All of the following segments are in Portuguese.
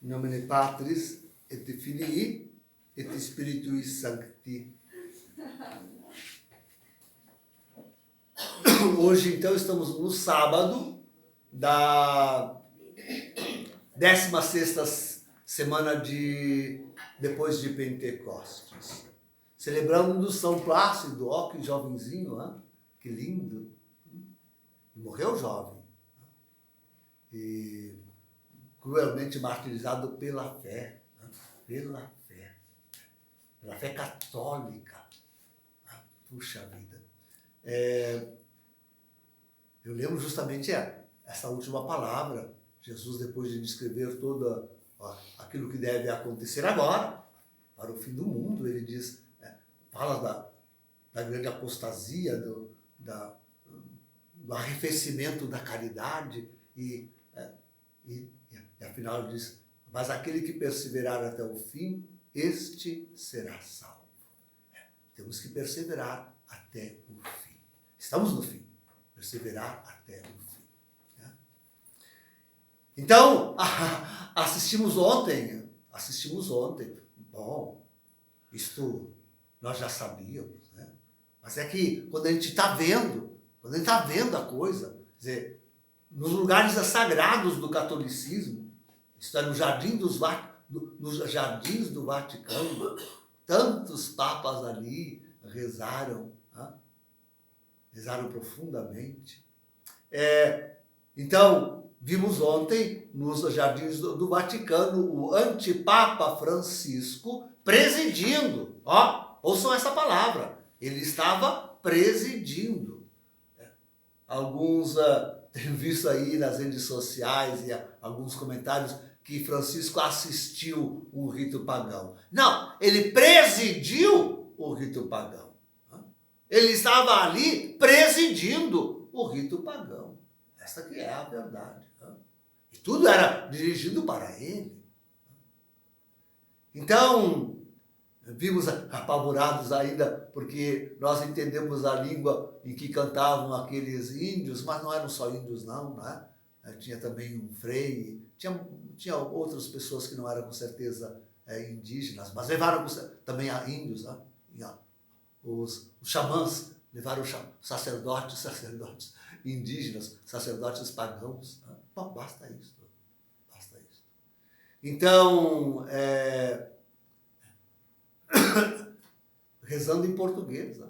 In nomine Patris et Filii et Spiritui Sancti. Hoje, então, estamos no sábado da 16ª semana depois de Pentecostes. Celebrando São Plácido, ó, que jovenzinho, hein? Que lindo. Morreu jovem. E cruelmente martirizado pela fé. Né? Pela fé católica. Puxa vida. Eu lembro justamente essa última palavra. Jesus, depois de descrever todo aquilo que deve acontecer agora, para o fim do mundo, ele diz, fala da grande apostasia, do arrefecimento da caridade, e afinal ele diz, mas aquele que perseverar até o fim, este será salvo. Temos que perseverar até o fim. Estamos no fim. Perseverar até o fim. Né? Então, assistimos ontem. Bom, isto nós já sabíamos, né? Mas é que quando a gente está vendo a coisa, quer dizer, nos lugares sagrados do catolicismo, isto é, nos jardins do Vaticano, tantos papas ali rezaram, né? Rezaram profundamente. Então, vimos ontem, nos jardins do Vaticano, o antipapa Francisco presidindo. Ouçam essa palavra. Ele estava presidindo. Alguns têm visto aí nas redes sociais e alguns comentários que Francisco assistiu um rito pagão. Não, ele presidiu o rito pagão. Ele estava ali presidindo o rito pagão. Essa que é a verdade. E tudo era dirigido para ele. Então, vimos apavorados ainda, porque nós entendemos a língua em que cantavam aqueles índios, mas não eram só índios não, né? Tinha também um frei, tinha outras pessoas que não eram com certeza indígenas, mas levaram também a índios, né? Os xamãs levaram sacerdotes indígenas, sacerdotes pagãos. Né? Bom, basta isso. Então, rezando em português, né?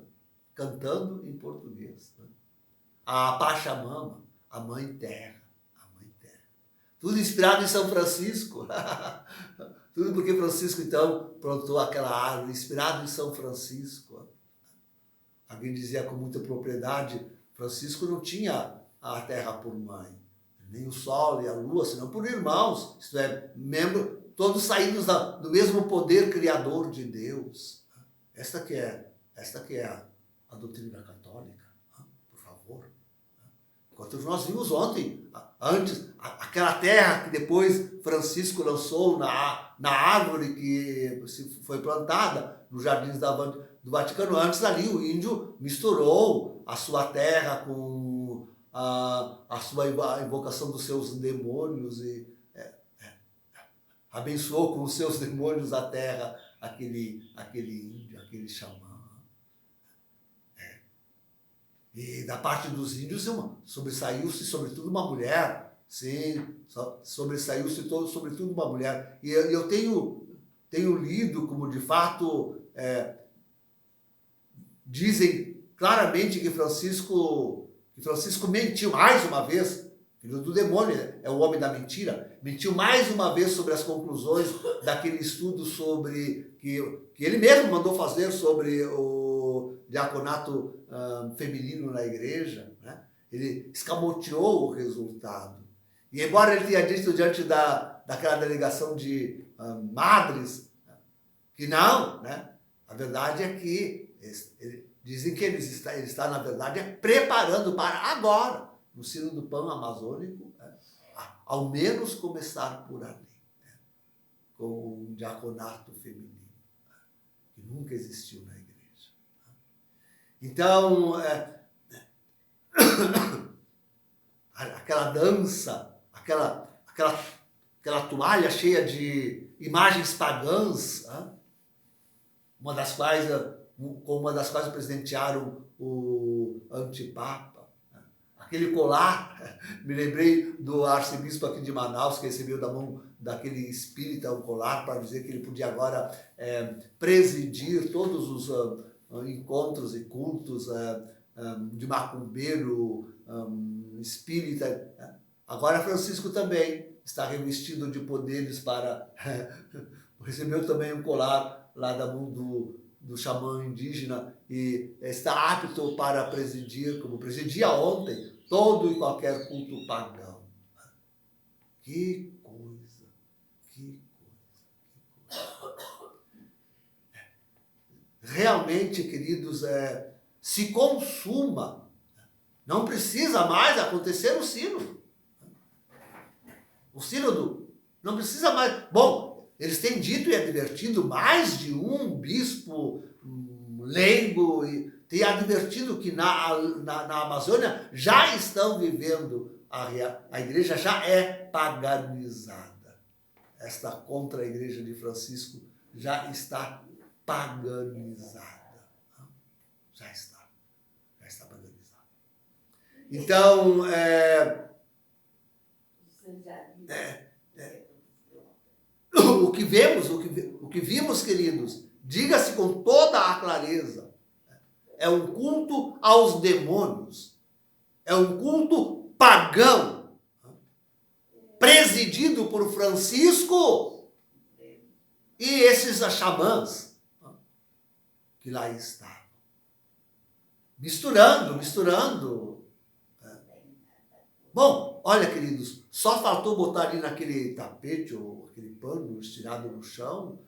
Cantando em português. Né? A Pachamama, a Mãe Terra. Tudo inspirado em São Francisco. Tudo porque Francisco, então, plantou aquela árvore, inspirado em São Francisco. Alguém dizia com muita propriedade, Francisco não tinha a terra por mãe, nem o sol e a lua, senão por irmãos, isto é, todos saídos do mesmo poder criador de Deus. Esta que é a doutrina católica, por favor. Enquanto nós vimos ontem, antes, aquela terra que depois Francisco lançou na árvore que foi plantada nos jardins do Vaticano, antes ali o índio misturou a sua terra com a sua invocação dos seus demônios e abençoou com os seus demônios a terra, aquele índio, aquele xamã. E da parte dos índios, sobressaiu-se sobretudo uma mulher. Sim, sobressaiu-se sobretudo uma mulher. E eu tenho lido como, de fato, dizem claramente que Francisco mentiu mais uma vez, filho do demônio, é o homem da mentira, mentiu mais uma vez sobre as conclusões daquele estudo que ele mesmo mandou fazer sobre o diaconato feminino na igreja, né? Ele escamoteou o resultado. E embora ele tenha dito diante daquela delegação de madres, que não, né? A verdade é que dizem que ele está, na verdade, preparando para agora, no sino do pão amazônico, ao menos começar por ali, né? Com um diaconato feminino, que nunca existiu na igreja. Então, aquela dança, aquela aquela toalha cheia de imagens pagãs, com uma das quais presentearam o antipapa. Aquele colar, me lembrei do arcebispo aqui de Manaus, que recebeu da mão daquele espírita um colar para dizer que ele podia agora presidir todos os encontros e cultos de macumbeiro, espírita. Agora Francisco também está revestido de poderes para... recebeu também um colar lá da mão do xamã indígena e está apto para presidir, como presidia ontem, todo e qualquer culto pagão. Que coisa, que coisa. Realmente, queridos, se consuma. Não precisa mais acontecer o sínodo. O sínodo não precisa mais... Bom, eles têm dito e advertido, mais de um bispo leigo, e tem advertido que na Amazônia já estão vivendo, a igreja já é paganizada. Esta contra-igreja de Francisco já está paganizada. Já está paganizada. Então, o que vimos, queridos, diga-se com toda a clareza, é um culto aos demônios, é um culto pagão, presidido por Francisco e esses xamãs que lá estavam, misturando. Bom, olha, queridos, só faltou botar ali naquele tapete ou aquele pano estirado no chão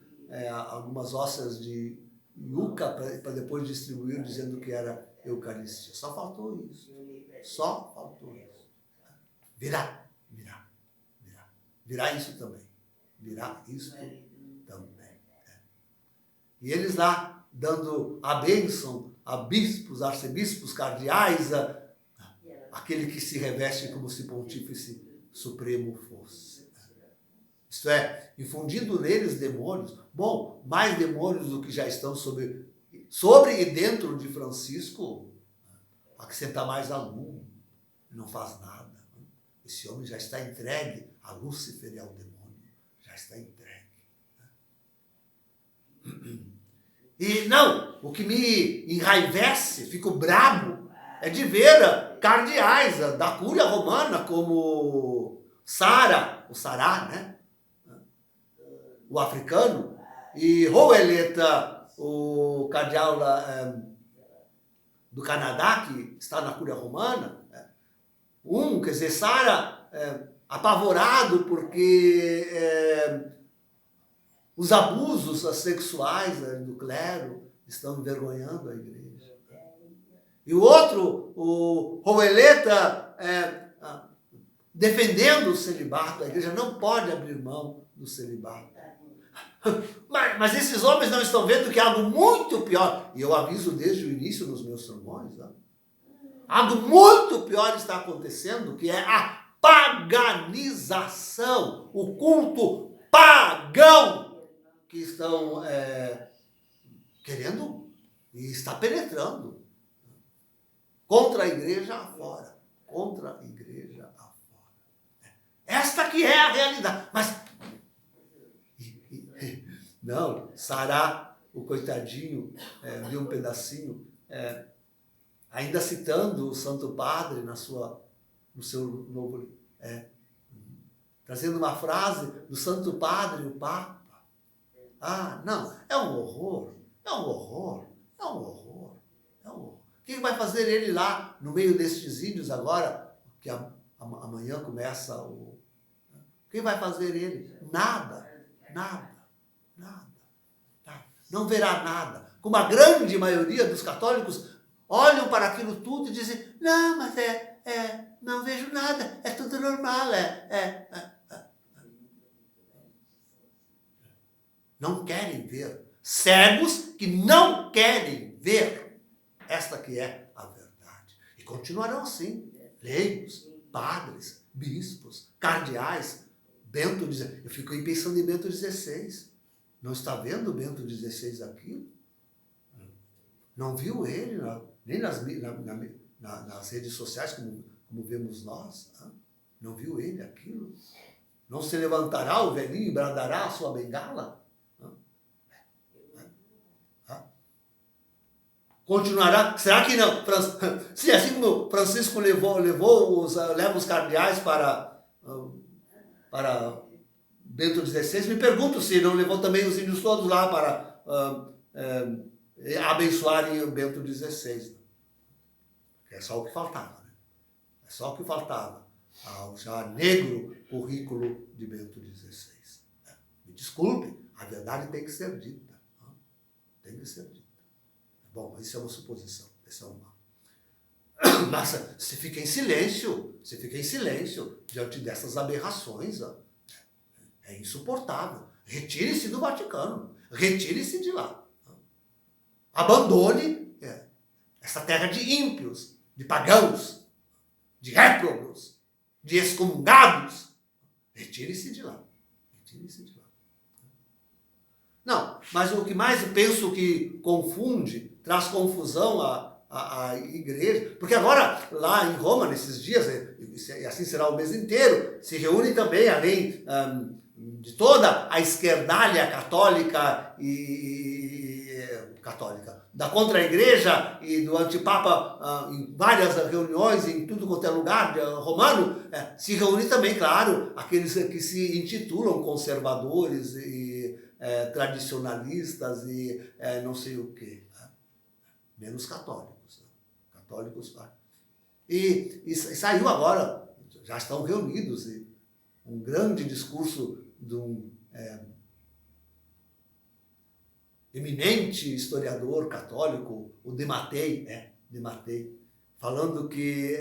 algumas hóstias de yuca para depois distribuir dizendo que era Eucaristia. Só faltou isso. Só faltou isso. Virá isso também. Virá isso também. E eles lá dando a bênção a bispos, arcebispos, cardeais, aquele que se reveste como se pontífice supremo fosse. Isto é, infundindo neles demônios, bom, mais demônios do que já estão sobre e dentro de Francisco, acrescentar mais algum, não faz nada. Esse homem já está entregue a Lúcifer e ao demônio, já está entregue. E não, o que me enraivece, fico bravo, é de ver cardeais da Cúria Romana, como Sara, o Sará, né? O africano, e Roeleta, o cardeal do Canadá, que está na Cúria Romana. Quer dizer, Sara, apavorado porque os abusos sexuais do clero estão envergonhando a igreja. E o outro, o Roeleta, defendendo o celibato. A igreja não pode abrir mão do celibato. Mas esses homens não estão vendo que é algo muito pior. E eu aviso desde o início nos meus sermões. Algo muito pior está acontecendo, que é a paganização, o culto pagão que estão querendo e está penetrando contra a igreja afora. Contra a igreja afora. Esta que é a realidade. Mas não, Sará, o coitadinho, viu um pedacinho, ainda citando o Santo Padre no seu novo... trazendo uma frase do Santo Padre, o Papa. Não, é um horror. O que vai fazer ele lá, no meio destes índios agora, que amanhã começa o... O que vai fazer ele? Nada. Não verá nada. Como a grande maioria dos católicos olham para aquilo tudo e dizem, não, mas não vejo nada, é tudo normal, Não querem ver. Cegos que não querem ver. Esta que é a verdade. E continuarão assim. Leigos, padres, bispos, cardeais, Eu fiquei pensando em Bento XVI. Não está vendo Bento XVI aqui? Não viu ele, nem nas redes sociais, como vemos nós? Não viu ele aquilo? Não se levantará o velhinho e bradará a sua bengala? Continuará? Será que não? Sim, assim como Francisco leva os cardeais para Bento XVI, me pergunto se não levou também os índios todos lá para abençoarem o Bento XVI. É só o que faltava, né? É só o que faltava ao já negro currículo de Bento XVI. Me desculpe, a verdade tem que ser dita. Tem que ser dita. Bom, isso é uma suposição. Isso é uma... Mas você fica em silêncio diante dessas aberrações. É insuportável. Retire-se do Vaticano. Retire-se de lá. Abandone essa terra de ímpios, de pagãos, de réprobos, de excomungados. Retire-se de lá. Retire-se de lá. Não, mas o que mais eu penso que confunde, traz confusão à igreja, porque agora, lá em Roma, nesses dias, e assim será o mês inteiro, se reúne também, além de toda a esquerdalha católica da contra-igreja e do antipapa, em várias reuniões, em tudo quanto é lugar romano, se reúne também, claro, aqueles que se intitulam conservadores e tradicionalistas e não sei o quê. Menos católicos. Católicos. E saiu agora, já estão reunidos, um grande discurso de um eminente historiador católico, o de Mattei, falando que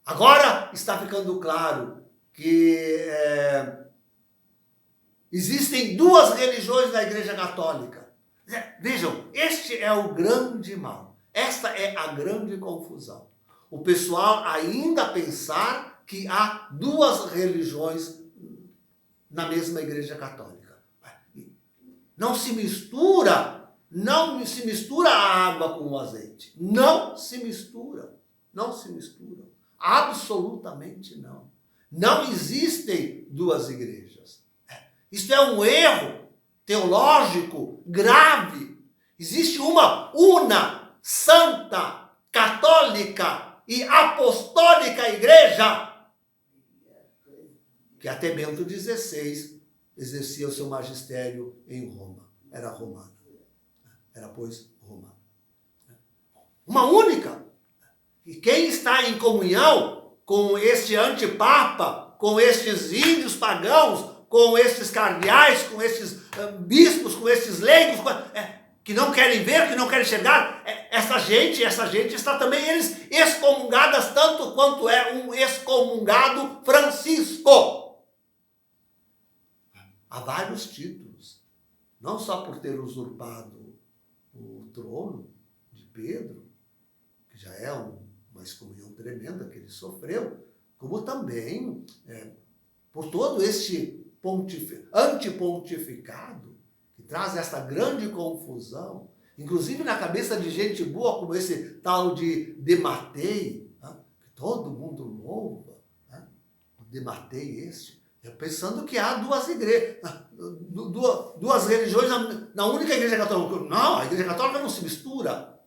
agora está ficando claro que existem duas religiões na Igreja Católica. Vejam, este é o grande mal. Esta é a grande confusão. O pessoal ainda pensar que há duas religiões na mesma Igreja Católica. Não se mistura a água com o azeite. Não se mistura. Absolutamente não. Não existem duas igrejas. Isto é um erro teológico grave. Existe uma una, santa, católica e apostólica igreja que até Bento XVI exercia o seu magistério em Roma. Era romana. Era, pois, romana. Uma única. E quem está em comunhão com este antipapa, com estes índios pagãos, com estes cardeais, com estes bispos, com estes leigos, que não querem ver, que não querem enxergar, essa gente está também, eles excomungadas tanto quanto é um excomungado Francisco. Há vários títulos, não só por ter usurpado o trono de Pedro, que já é uma excomunhão tremenda que ele sofreu, como também por todo este antipontificado, que traz essa grande confusão, inclusive na cabeça de gente boa, como esse tal de Mattei, que todo mundo louva, o de Mattei pensando que há duas igrejas, duas religiões na única igreja católica. Não, a igreja católica não se mistura.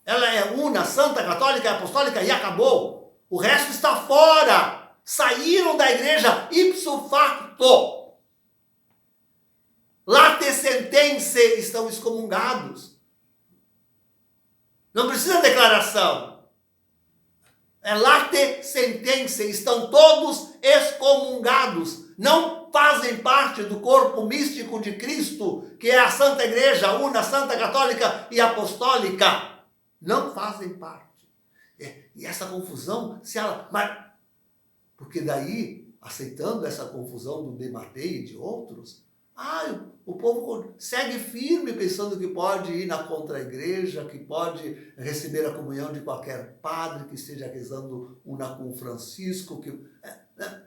Ela é una, santa, católica e apostólica e acabou. O resto está fora. Saíram da igreja ipso facto. Late sentense, estão excomungados. Não precisa declaração. É late sentense, estão todos excomungados. Não fazem parte do corpo místico de Cristo, que é a Santa Igreja, una, santa, católica e apostólica. Não fazem parte. E essa confusão, porque daí, aceitando essa confusão do de Mattei e de outros, o povo segue firme pensando que pode ir na contra-igreja, que pode receber a comunhão de qualquer padre que esteja rezando una com Francisco.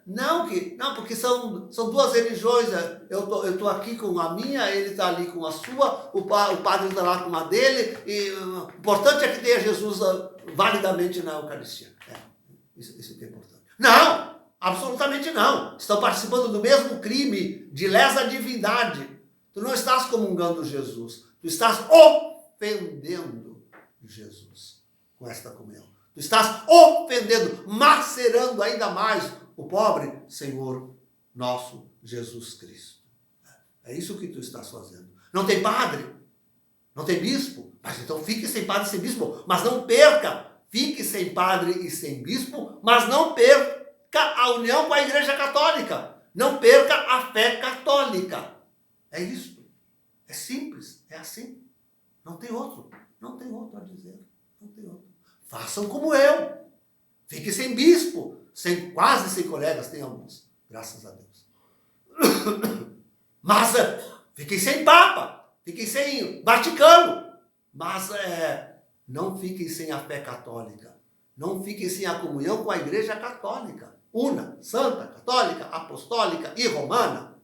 Não, porque são duas religiões. Eu tô aqui com a minha, ele está ali com a sua, o padre está lá com a dele, e o importante é que tenha Jesus validamente na Eucaristia. Isso que é importante. Não, absolutamente não. Estão participando do mesmo crime de lesa divindade. Tu não estás comungando Jesus, tu estás ofendendo Jesus com esta comunhão. Tu estás ofendendo, macerando ainda mais o pobre Senhor nosso Jesus Cristo. É isso que tu estás fazendo. Não tem padre, não tem bispo, mas então fique sem padre e sem bispo, mas não perca. Fique sem padre e sem bispo, mas não perca a união com a Igreja Católica. Não perca a fé católica. É isso. É simples, é assim. Não tem outro a dizer. Não tem outro. Façam como eu. Fique sem bispo, quase sem colegas, tem alguns, graças a Deus. Mas fiquem sem Papa, fiquem sem Vaticano, mas não fiquem sem a fé católica, não fiquem sem a comunhão com a Igreja Católica, una, santa, católica, apostólica e romana.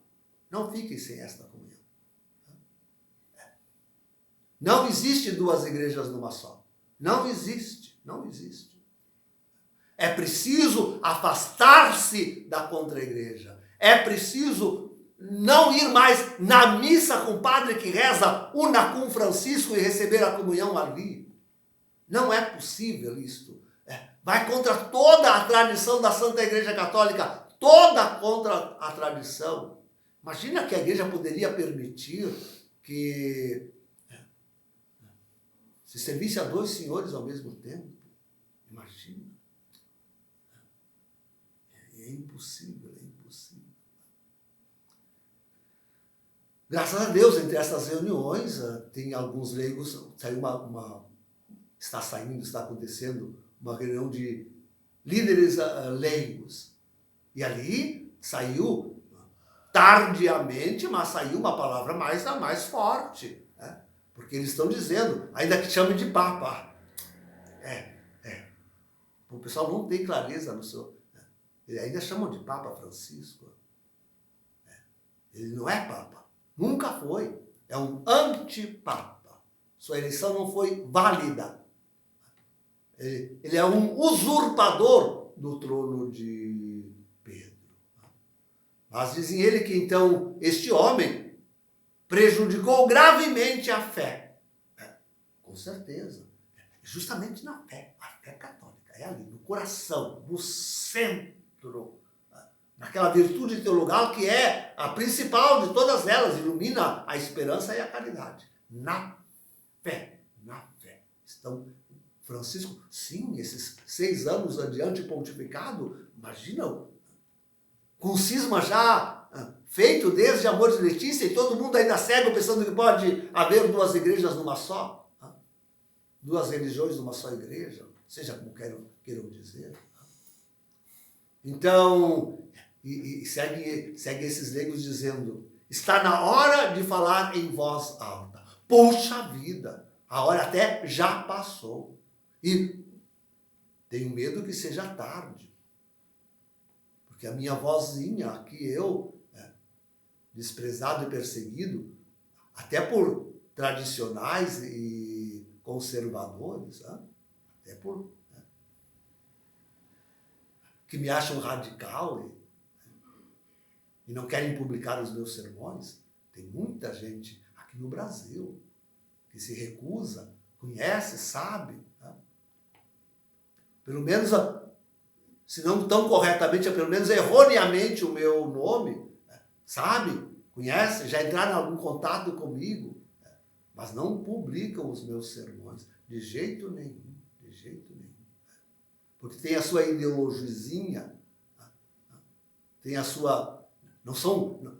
Não fiquem sem esta comunhão. Não existe duas igrejas numa só. Não existe. É preciso afastar-se da contra-igreja. É preciso não ir mais na missa com o padre que reza una com Francisco e receber a comunhão ali. Não é possível isto. Vai contra toda a tradição da Santa Igreja Católica, toda contra a tradição. Imagina que a igreja poderia permitir que se servisse a dois senhores ao mesmo tempo. Imagina. É impossível. Graças a Deus, entre essas reuniões, tem alguns leigos, está acontecendo uma reunião de líderes leigos. E ali saiu, tardiamente, mas saiu uma palavra mais forte. Né? Porque eles estão dizendo, ainda que chame de Papa. O pessoal não tem clareza no seu... Eles ainda chamam de Papa Francisco. Ele não é Papa. Nunca foi. É um antipapa. Sua eleição não foi válida. Ele é um usurpador do trono de Pedro. Mas dizem ele que, então, este homem prejudicou gravemente a fé. Com certeza. Justamente na fé. A fé católica. É ali, no coração, no centro. Naquela virtude teologal que é a principal de todas elas, ilumina a esperança e a caridade. Na fé. Então, Francisco, sim, esses 6 anos adiante pontificado, imagina, com o cisma já feito desde Amor de Letícia e todo mundo ainda cego pensando que pode haver duas igrejas numa só, duas religiões numa só igreja, seja como queiram dizer. Então... E segue esses leigos dizendo, está na hora de falar em voz alta. Puxa vida, a hora até já passou. E tenho medo que seja tarde. Porque a minha vozinha, aqui eu, desprezado e perseguido, até por tradicionais e conservadores, até por... que me acham radical e não querem publicar os meus sermões. Tem muita gente aqui no Brasil que se recusa, conhece, sabe. Pelo menos, se não tão corretamente, pelo menos erroneamente o meu nome, sabe, conhece, já entraram em algum contato comigo, mas não publicam os meus sermões, de jeito nenhum. Porque tem a sua ideologizinha, tem a sua...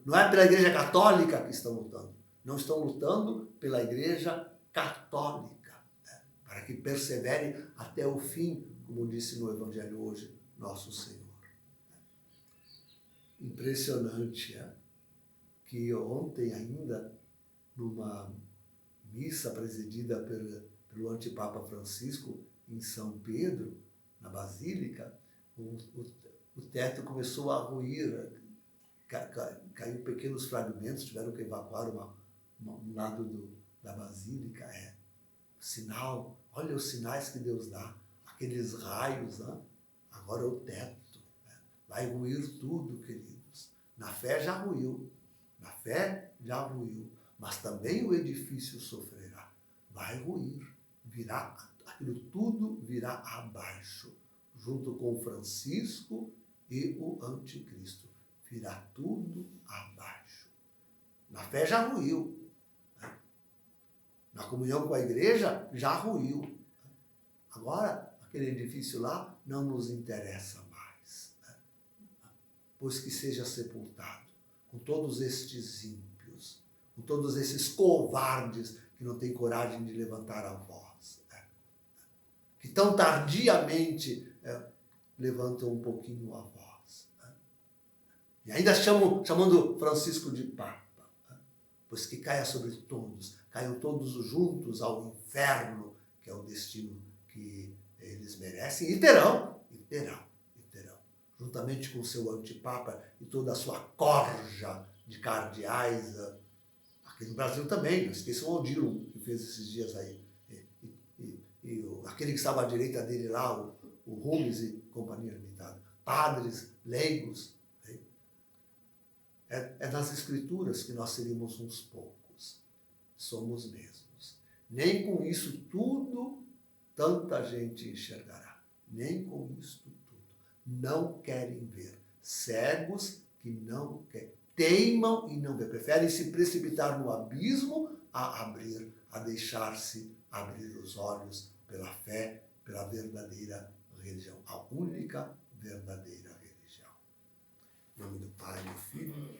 Não é pela Igreja Católica que estão lutando. Não estão lutando pela Igreja Católica. Para que persevere até o fim, como disse no Evangelho hoje, nosso Senhor. Impressionante, que ontem ainda, numa missa presidida pelo antipapa Francisco, em São Pedro, na Basílica, o teto começou a ruir, caiu pequenos fragmentos, tiveram que evacuar um lado da basílica. Sinal, olha os sinais que Deus dá, aqueles raios, né? Agora o teto, né? Vai ruir tudo, queridos. Na fé já ruiu, mas também o edifício sofrerá, vai ruir, aquilo tudo virá abaixo, junto com Francisco e o anticristo, virá tudo abaixo. Na fé já ruiu, né? Na comunhão com a igreja já ruiu. Agora, aquele edifício lá não nos interessa mais, né? Pois que seja sepultado com todos estes ímpios, com todos esses covardes que não têm coragem de levantar a voz, né? Que tão tardiamente levantam um pouquinho a voz, né? E ainda chamando Francisco de Papa, né? Pois que caia sobre todos, caiam todos juntos ao inferno, que é o destino que eles merecem, e terão, juntamente com o seu antipapa e toda a sua corja de cardeais, aqui no Brasil também, não esqueçam o Odilo, que fez esses dias aí, aquele que estava à direita dele lá, o Rumes e companhia limitada, padres, leigos, né? É nas escrituras que nós seríamos uns poucos, somos mesmos. Nem com isso tudo tanta gente enxergará, nem com isso tudo. Não querem ver, cegos que não querem, teimam e não ver, preferem se precipitar no abismo a deixar-se abrir os olhos pela fé, pela verdadeira religião, a única verdadeira religião. Em nome do Pai, do Filho